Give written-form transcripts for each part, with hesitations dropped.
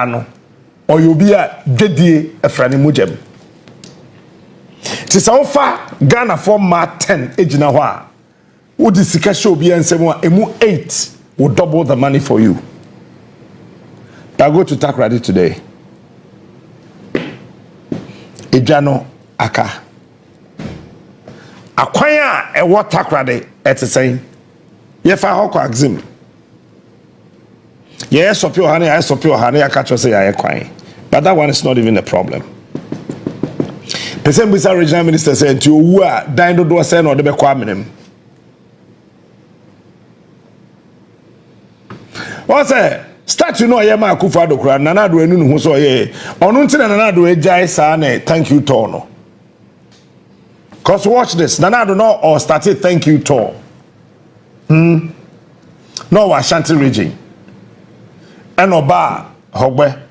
no oyobia dwedie efrane mujam tisa ofa Ghana for ma 10 ejina ho a wodi sika show bia nsem a emu 8 will double the money for you. I go to Davcadotv today. Ejano aka akwanya e what Davcadotv ete say ye fa ho kwa exam ye sopio hane I sopio hane aka cho say ya kwan, but that one is not even a problem. Person with regional minister say nti owu a dan dodo say na ode be kwa menem o say start you know Yama Akufo-Addo kura Nana-Addo enu no so ye onu nti na Nana-Addo ejai sa na thank you tour no, cause watch this Nana-Addo no or started thank you tour no Ashanti region and oba hogbe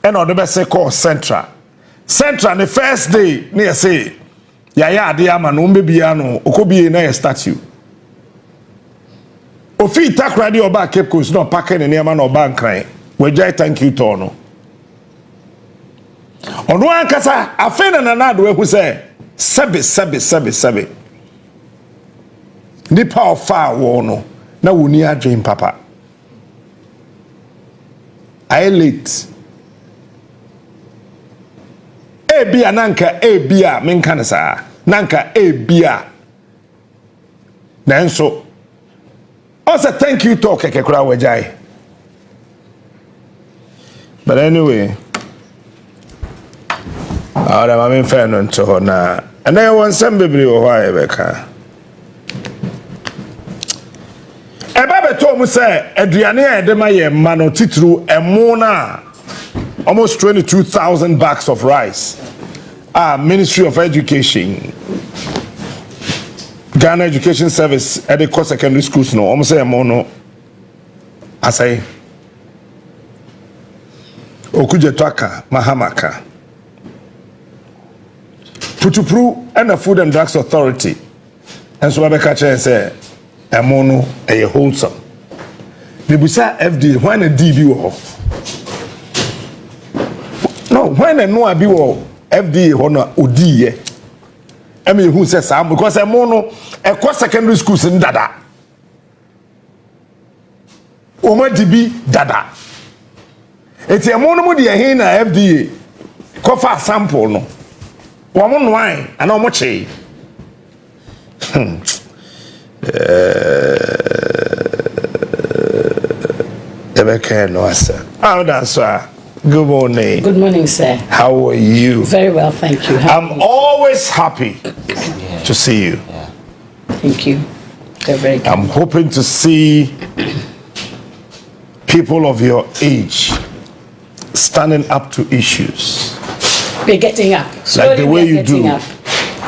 and o de be say call central the first day na say yaya ade ama no mbebia no okobie na statue Ofi Davcadotv oba Cape Coast no packing any man oba nkran we jai thank you to no Onua ankasa afena Nana-Addo ehu say sebe nipa ofa wo no na woni adwen papa I late ebia nanka ebia menka ne saa nanka ebia nanso also thank you talk kekekura wajai. But anyway, ahora mami feno nto na ana won sem bebre wo ho ayebeka eba beto mu say aduane a de maye ma no titru emo na almost 22,000 bags of rice. Ministry of Education, Ghana Education Service at the core secondary schools no almost say mono asay okujetwaka mahamaka putupru and the Food and Drugs Authority and so Abeka say mono a wholesome bibusa FD when a DB wo no when a no abi wo FDA hono odiye eme hu se sam because emo no e ko secondary schools ndada o ma dibi dada eti emo no mu de hin na FDA ko fa sample no wo mo nwan ana o mo che ebeke no asa how that's good morning. Good morning, sir. How are you? Very well, thank you. I'm always happy to see you. Yeah. Thank you. You're very good. I'm hoping to see people of your age standing up to issues. We're getting up. Slowly like the way you do. Up.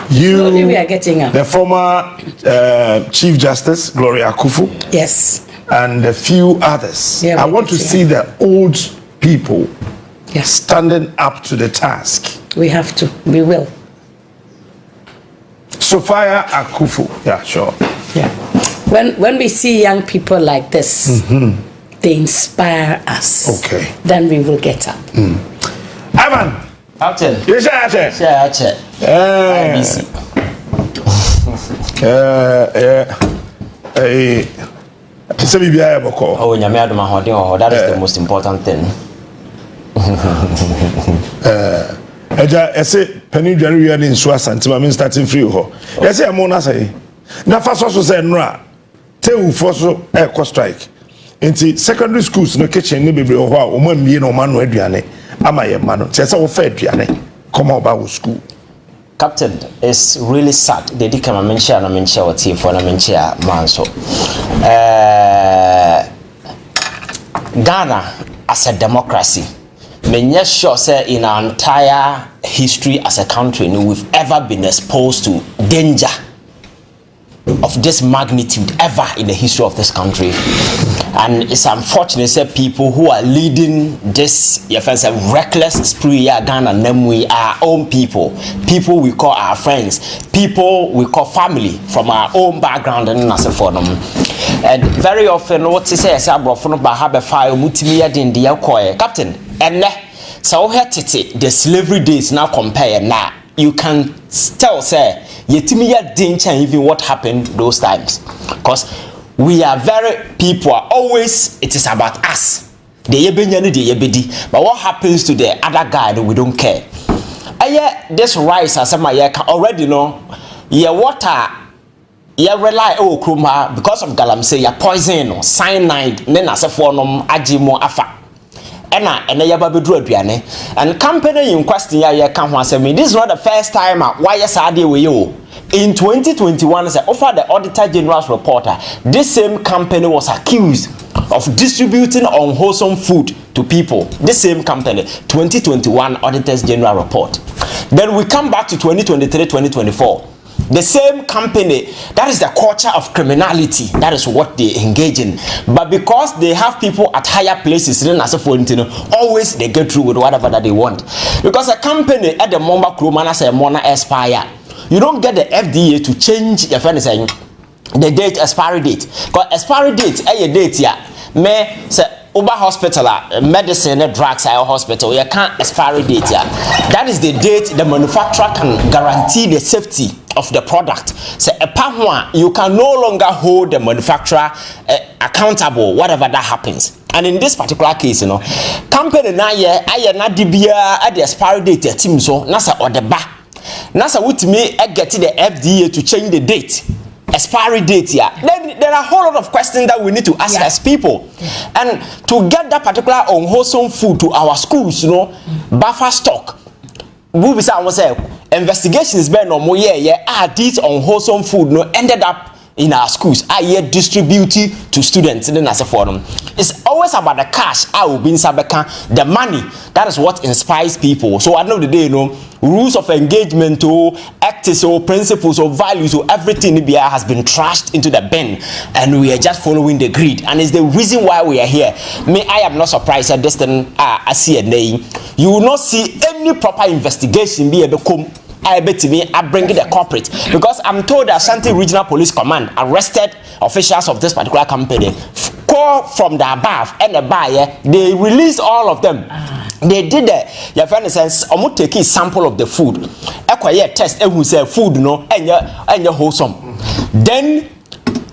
Slowly we are getting up. The former Chief Justice, Gloria Akufu. Yes. And a few others. Yeah, I want to see the old people standing up to the task. We have to. We will. Sophia Akufu. Yeah, sure. Yeah. When we see young people like this, they inspire us. Okay. Then we will get up. Ivan. Captain. You say Share. Oh, that is the most important thing. I say penny dware in so asantima me starting free ho. I say am na say. Na fa so say nra. Tewu for so e strike. Enti secondary schools no kitchen ni bebre ho a o ma mie no ma no aduane ama ye ma no. Say wo fa aduane come about school. Captain, it's really sad. They did come and mention what team for mention man so. Ghana as a democracy, many sure say in our entire history as a country, we've ever been exposed to danger of this magnitude ever in the history of this country. And it's unfortunate that people who are leading this reckless spree Ghana, namely our own people we call our friends, people we call family from our own background and for them. And very often what you say abrofo no ba ha be fire mutimi ya den de yakoye captain enne so hetete the slavery days now compare now you can tell say yetimi ya den chan even what happened those times, because we are very people are always it is about us. The yebenya ni the yebedi, but what happens to the other guy we don't care. This rice as my already know your water you rely kruma because of galamsey ya poison or cyanide then as a form ajimo afa ena ya babedru aduane and company in question ya kan ho asemi. This is not the first time why sade we yo. In 2021 as offer the Auditor General's reporter, this same company was accused of distributing unwholesome food to people. This same company, 2021 Auditor's General report. Then we come back to 2023-2024. The same company, that is the culture of criminality. That is what they engage in. But because they have people at higher places, then as a always they get through with whatever that they want. Because a company at the Momba Krumana say Mona expire. You don't get the FDA to change your friend saying the date expiry date. Because expiry date, a date here, may say Uber hospital, medicine, drugs, hospital, you can't expiry date here. That is the date the manufacturer can guarantee the safety of the product. So you can no longer hold the manufacturer accountable, whatever that happens. And in this particular case, company na ye na dibia at the expiry date team so nasa or the ba. Nasa with me get the FDA to change the date. Expiry date here. Then there are a whole lot of questions that we need to ask as people. And to get that particular unwholesome food to our schools, buffer stock. We be say investigations been no more these unwholesome food ended up in our schools. Distributed to students in the forum. It's always about the cash. The money. That is what inspires people. So at the end of the day, rules of engagement, ethics, principles, values, everything has been trashed into the bin, and we are just following the greed. And it's the reason why we are here. I am not surprised at this thing. I see a name. You will not see any proper investigation be able to come. I bring the corporate, because I'm told that Ashanti Regional Police Command arrested officials of this particular company. Call from the above and the buyer, they released all of them. They did that. Your friend says, I'm going to take a sample of the food. Acquire test and who say food and you're wholesome. Then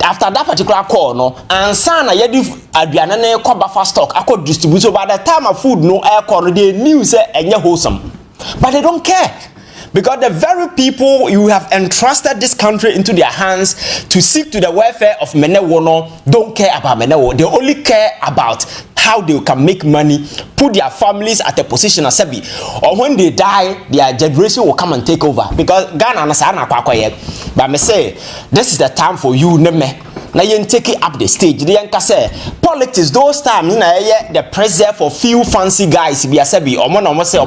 after that particular call, and sana yedi aduane ko buffer stock, I could distribute. So by the time of food air corner, they knew say and you're wholesome, but they don't care. Because the very people you have entrusted this country into their hands to seek to the welfare of Menewono don't care about Menewo. They only care about how they can make money, put their families at a position as Sebi. Or when they die, their generation will come and take over. Because Ghana and Sana Kwakoye. But I say, this is the time for you, Neme. Now you take it up the stage. The yanka say politics those times the pressure for few fancy guys be a sebi or say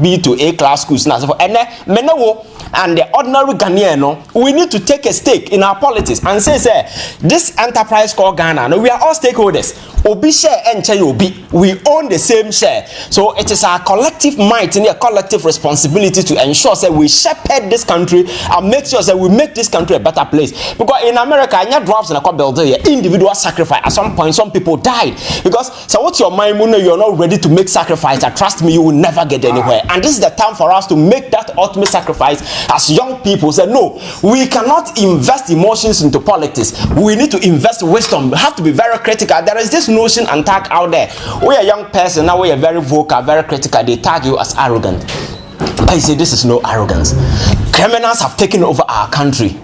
B to A class schools and menewo and the ordinary Ghanaian we need to take a stake in our politics and say this enterprise called Ghana. We are all stakeholders. Obi share and Obi. We own the same share. So it is our collective might and a collective responsibility to ensure that we shepherd this country and make sure that we make this country a better place. Because in America, drops in a building individual sacrifice. At some point, some people died. Because so what's your mind when you're not ready to make sacrifice? Trust me, you will never get anywhere. And this is the time for us to make that ultimate sacrifice as young people. Say no, we cannot invest emotions into politics. We need to invest wisdom. We have to be very critical. There is this notion and tag out there. We are a young person now. We are very vocal, very critical. They tag you as arrogant. I say this is no arrogance. Criminals have taken over our country.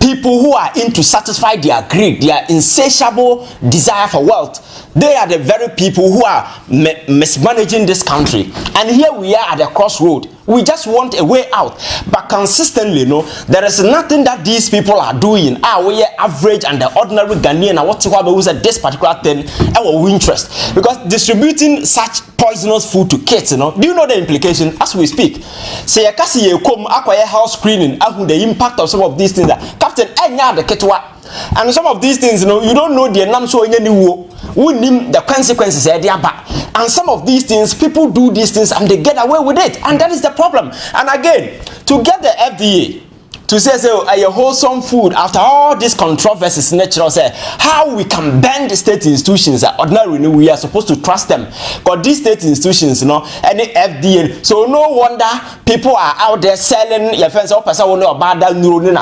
People who are in to satisfy their greed, their insatiable desire for wealth, they are the very people who are mismanaging this country. And here we are at the crossroad. We just want a way out. But consistently, there is nothing that these people are doing. We are average and the ordinary Ghanaian and what who said this particular thing our interest. Because distributing such poisonous food to kids, do you know the implication as we speak? Say a kasi come acquire house screening, the impact of some of these things that Captain the ketwa. And some of these things, you don't know the name so any we name the consequences and some of these things people do these things and they get away with it, and that is the problem. And again, to get the FDA to say a wholesome food after all these controversies natural say how we can bend the state institutions ordinarily we are supposed to trust them because these state institutions any FDA so no wonder people are out there selling your friends or person who know about that neuron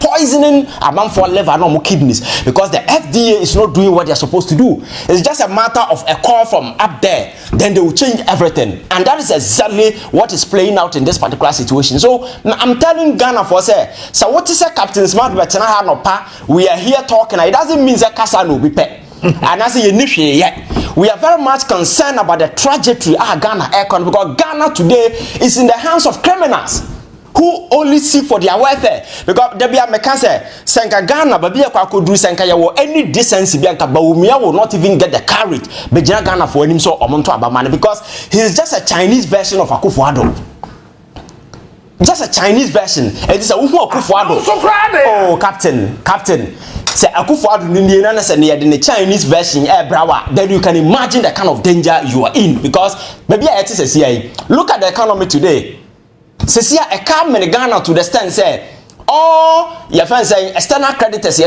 poisoning among for liver no kidneys because the FDA is not doing what they're supposed to do. It's just a matter of a call from up there, then they will change everything, and that is exactly what is playing out in this particular situation. So I'm telling Ghana for say so what is a Captain Smart we are here talking, it doesn't mean that Kasa no be pay. And as we are very much concerned about the trajectory of Ghana economy because Ghana today is in the hands of criminals who only seek for their welfare. Because there be a mekanse senka Ghana baby kwa kodru senka yawo any decency bi anka Bawumia will not even get the courage be Ghana for him so omonto abamane because he is just a Chinese version of Akufo-Addo. Just a Chinese version. It is a Akufo-Addo. Oh, captain. Say Akufo-Addo ni na say near the Chinese version brawa, then you can imagine the kind of danger you are in because maybe it is a CIA. Look at the economy today. Say a come in Ghana to the stand say all your friends saying external creditors we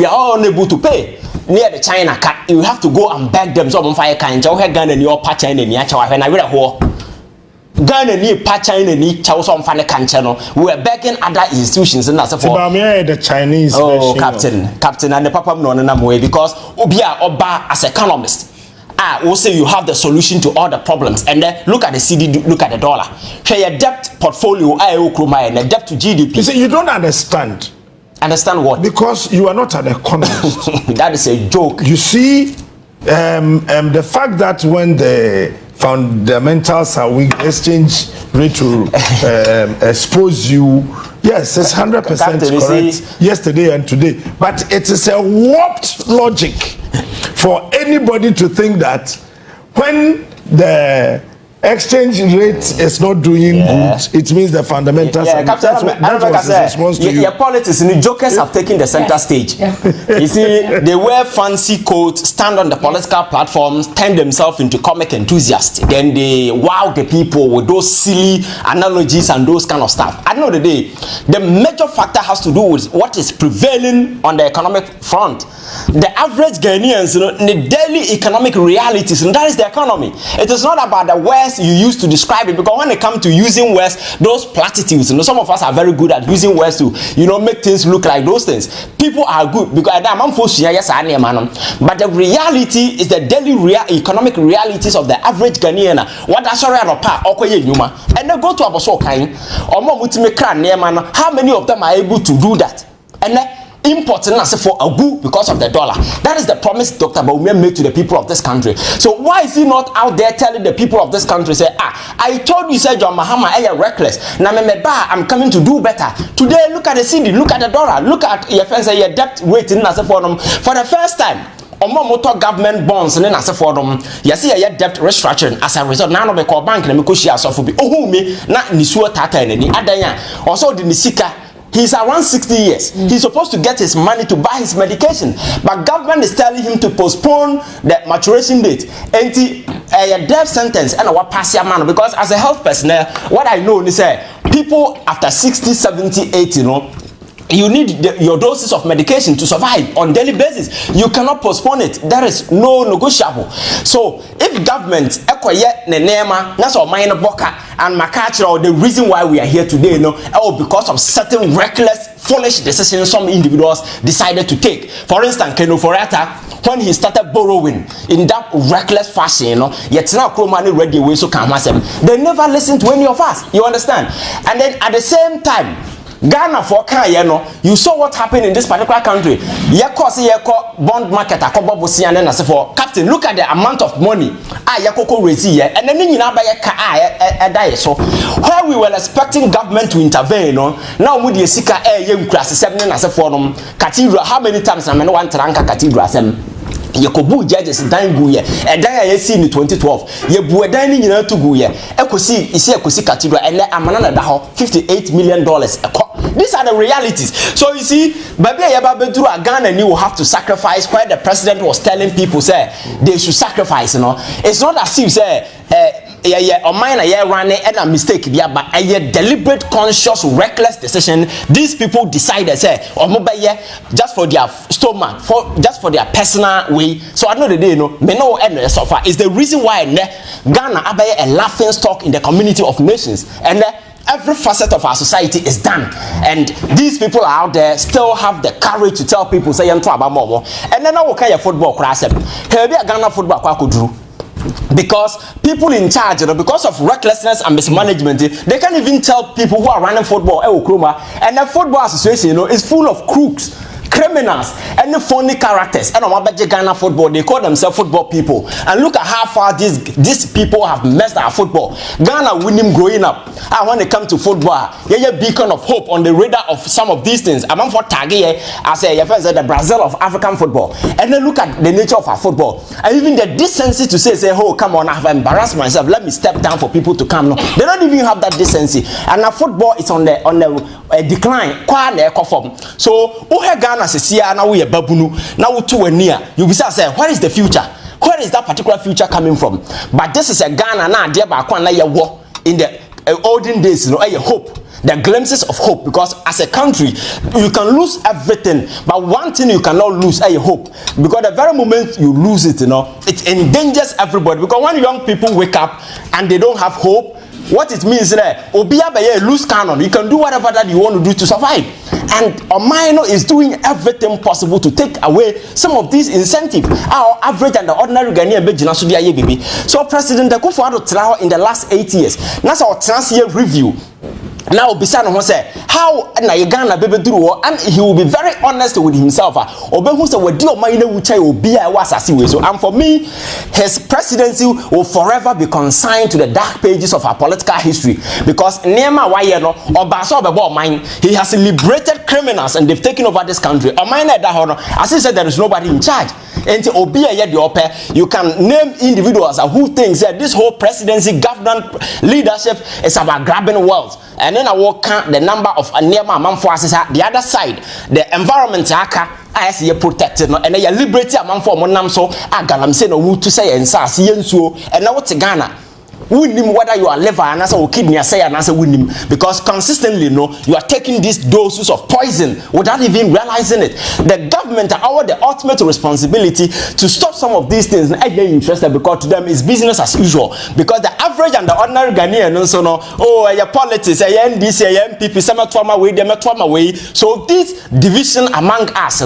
are all unable to pay near the China cut. You have to go and beg them so on fire kind Ghana your patch in the when I read a whole Ghana ni China ni Chawson Fane Kanchano. We were begging other institutions and as for the Chinese captain and the papa no way because Obia Oba as economist. We'll say you have the solution to all the problems and then look at the CD, look at the dollar. Share your debt portfolio and the debt to GDP. You see, you don't understand. Understand what? Because you are not an economist. That is a joke. You see, the fact that when the fundamentals are weak, exchange rate to expose you. Yes, it's 100% correct. Yesterday and today, but it is a warped logic for anybody to think that when the exchange rate is not doing good, it means the fundamentals are good. That was his response to you. Your politics and the jokers have taken the center stage. You see, they wear fancy coats, stand on the political platforms, turn themselves into comic enthusiasts. Then they wow the people with those silly analogies and those kind of stuff. At the end of the day, the major factor has to do with what is prevailing on the economic front. The average Ghanaians, the daily economic realities, and that is the economy. It is not about the words you use to describe it, because when it comes to using words, those platitudes, some of us are very good at using words to, make things look like those things. People are good because but the reality is the daily economic realities of the average Ghanaian. What that's already and they go to Aboso Kain or how many of them are able to do that? And then importing as for a good because of the dollar. That is the promise Dr. Bawumia made to the people of this country. So why is he not out there telling the people of this country, say, I told you, said John Mahama, you're reckless. Now I'm coming to do better. Today, look at the CD, look at the dollar, look at your friends, your debt rating as for them. For the first time, motor government bonds and then as for them, you see a debt restructuring as a result. Now we call bank and we share so for be me not nisua tata and any other also the nisika. He's around 60 years. He's supposed to get his money to buy his medication. But government is telling him to postpone the maturation date. And a death sentence and a pass your man. Because as a health personnel, what I know is people after 60, 70, 80, you need your doses of medication to survive on daily basis. You cannot postpone it. There is no negotiable. So if government that's all minor boka and makacha, the reason why we are here today, because of certain reckless, foolish decisions some individuals decided to take. For instance, Keno Forata, when he started borrowing in that reckless fashion, yet now money ready away so can they never listened to any of us. You understand? And then at the same time, Ghana for you saw what happened in this particular country. Bond market for captain. Look at the amount of money and then so where we were expecting government to intervene, now we sika cathedral. How many times I one tranka cathedral? Yakobu judges dangu ye edan ya see in 2012 ye bu edan ni nyina to gu ye ekosi isi ekosi cathedral and amana na da ho $58 million. These are the realities. So you see, baby yaba Ghana ni will have to sacrifice where the president was telling people say they should sacrifice, It's not as if say mine a running and a mistake there, but a deliberate, conscious, reckless decision. These people decided say just for their stomach, just for their personal way. So I know the day me no end so far is the reason why Ghana abaye a laughing stock in the community of nations, and every facet of our society is done, and these people out there still have the courage to tell people say yanto abamomo. And then I will carry football class. Here be a Ghana football kwakudru. Because people in charge, because of recklessness and mismanagement, they can't even tell people who are running football, and the football association, is full of crooks, criminals, and phony characters. And on Ghana football, they call themselves football people. And look at how far these people have messed our football. Ghana winning growing up. And when they come to football, a beacon of hope on the radar of some of these things. I'm for Tagie, I say, the Brazil of African football. And then look at the nature of our football. And even the decency to say, oh, come on, I've embarrassed myself. Let me step down for people to come. No, they don't even have that decency. And our football is on the decline. So, Ghana now we are babunu. Now to a near. You be say, what is the future? Where is that particular future coming from? But this is a Ghana now, dear Bakwana war in the olden days, a hope. The glimpses of hope, because as a country you can lose everything, but one thing you cannot lose is hope, because the very moment you lose it, it endangers everybody. Because when young people wake up and they don't have hope, what it means is obia be loose cannon. You can do whatever that you want to do to survive, and Omaino is doing everything possible to take away some of these incentives. Our average and the ordinary Ghanaian bejina so dia baby. So President Akufo-Addo in the last 8 years, that's our trans-year review. Now Bisano who say how na Ghana bebe duru, and he will be very honest with himself. Obehu say we do mind wuchai obi a wasasi we. So, and for me, his presidency will forever be consigned to the dark pages of our political history, because Nema waye no obaso obebo mind. He has liberated criminals and they've taken over this country. As he said, there is nobody in charge. And you can name individuals who think that this whole presidency, government, leadership is about grabbing wealth. And then I will count the number of Nema Manfoas. The other side, the environment I see you protected, and you liberty among for Monam so I got them saying no to say and sass yensu, and now what's Ghana. Win him whether you are liver and answer or kidney, say and answer win him, because consistently you are taking these doses of poison without even realizing it. The government are the ultimate responsibility to stop some of these things. And they're interested because to them it's business as usual. Because the average and the ordinary Ghanaian also know, your politics, your NDC, your MPP, some trauma way, they trauma way. So this division among us,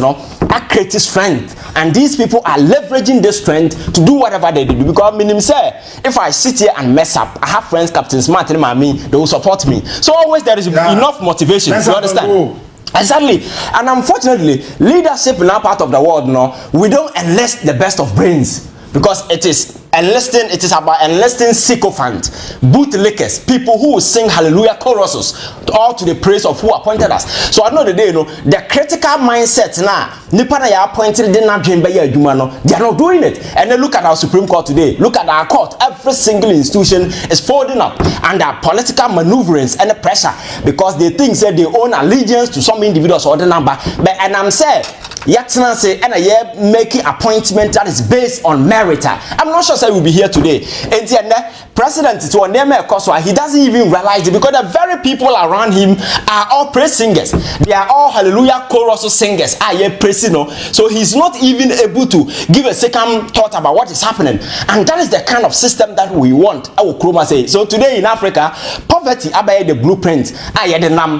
are creating strength, and these people are leveraging this strength to do whatever they do. Because meaning say, if I sit here and mess up, I have friends, Captain Smart and me, they will support me. So always there is enough motivation. You understand? Exactly. And unfortunately, leadership in our part of the world, we don't enlist the best of brains, because it is about enlisting sycophants, bootlickers, people who will sing hallelujah choruses all to the praise of who appointed us. So I know the day, the critical mindset now, nipa na ya appointed they not doing they are not doing it. And then look at our Supreme Court today, look at our court. Every single institution is folding up under political maneuverings and the pressure, because they think that they own allegiance to some individuals or the number. But and I'm saying, Yatsana say and making appointment that is based on merit. I'm not sure say we'll be here today. And president to a name he doesn't even realize it, because the very people around him are all praise singers. They are all hallelujah chorus singers. So he's not even able to give a second thought about what is happening. And that is the kind of system that we want. I will Kroma say. So today in Africa, poverty abaye the blueprint.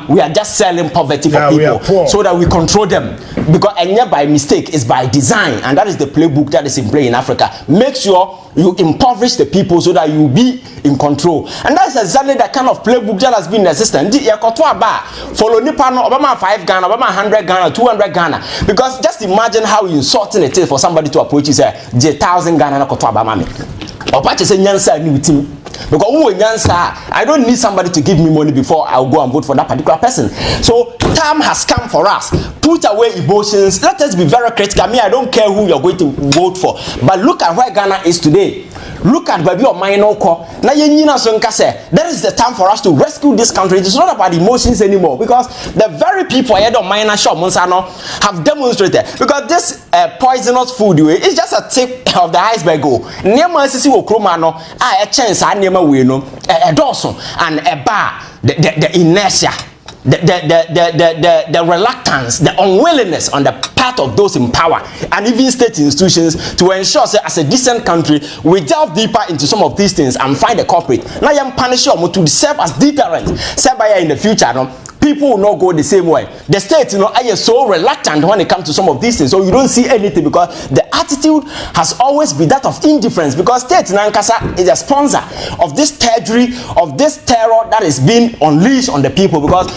We are just selling poverty for people so that we control them. Because by mistake is by design, and that is the playbook that is in play in Africa. Make sure you impoverish the people so that you will be in control, and that's exactly the kind of playbook that has been in existence. Follow Nipano, Obama 5 Ghana, Obama 100 Ghana, 200 Ghana, because just imagine how insulting it is for somebody to approach you say 1,000 Ghana na koto Obama me. Opache say nyansa ni team. Because who I don't need somebody to give me money before I'll go and vote for that particular person. So time has come for us. Put away emotions. Let us be very critical. I don't care who you're going to vote for, but look at where Ghana is today. look at baby or minor ko na yenyina so nka say there is the time for us to rescue this country. It's not about emotions anymore, because the very people here don't minor shop no have demonstrated, because this poisonous food is just a tip of the iceberg. Nema sisi wo kroma no a chance nema we no doso and a bar the inertia, the reluctance, the unwillingness on the part of those in power and even state institutions to ensure say, as a decent country we delve deeper into some of these things and find the culprit. Now you punish them to serve as deterrent. Serve by in the future, no, people will not go the same way. The state, are so reluctant when it comes to some of these things, so you don't see anything, because the attitude has always been that of indifference, because state Nankasa is a sponsor of this terror, of this terror that is being unleashed on the people, because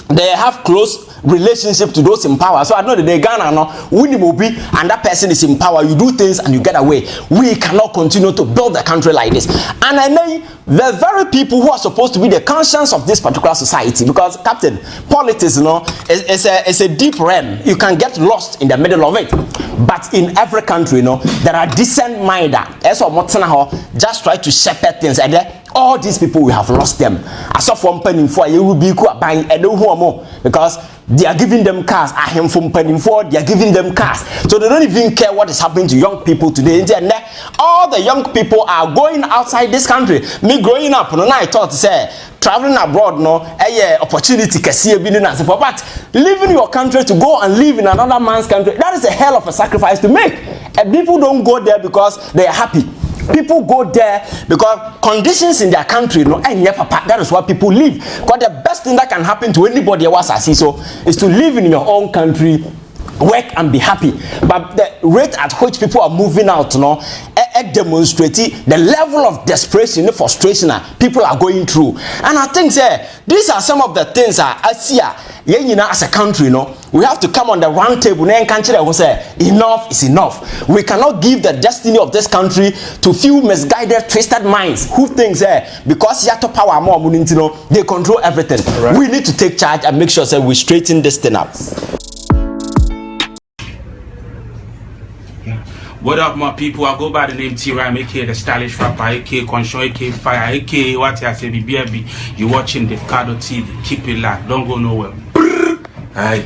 they have close relationship to those in power. So I know that they Ghana no when will be and that person is in power, you do things and you get away. We cannot continue to build the country like this. And I know the very people who are supposed to be the conscience of this particular society, because Captain, politics is a deep realm. You can get lost in the middle of it. But in every country, there are decent minded. Just try to shepherd things, and all these people, we have lost them. As of one penny for you will be buying a more, because they are giving them cars. I am from penny for they are giving them cars, so they don't even care what is happening to young people today. All the young people are going outside this country. Me growing up, I thought say traveling abroad opportunity but leaving your country to go and live in another man's country, that is a hell of a sacrifice to make. And people don't go there because they are happy. People go there because conditions in their country, that is why people leave. Because the best thing that can happen to anybody else is to live in your own country, work and be happy. But the rate at which people are moving out demonstrating the level of desperation and frustration people are going through. And I think these are some of the things I see as a country. We have to come on the round table and say enough is enough. We cannot give the destiny of this country to few misguided, twisted minds who think because Yato power more they control everything. Right. We need to take charge and make sure we straighten this thing up. What up, my people? I go by the name T-Ram, aka the stylish rapper, aka Conscious, aka Fire, aka what I say, BBB. You watching Davcadotv. Keep it locked. Don't go nowhere. Aye.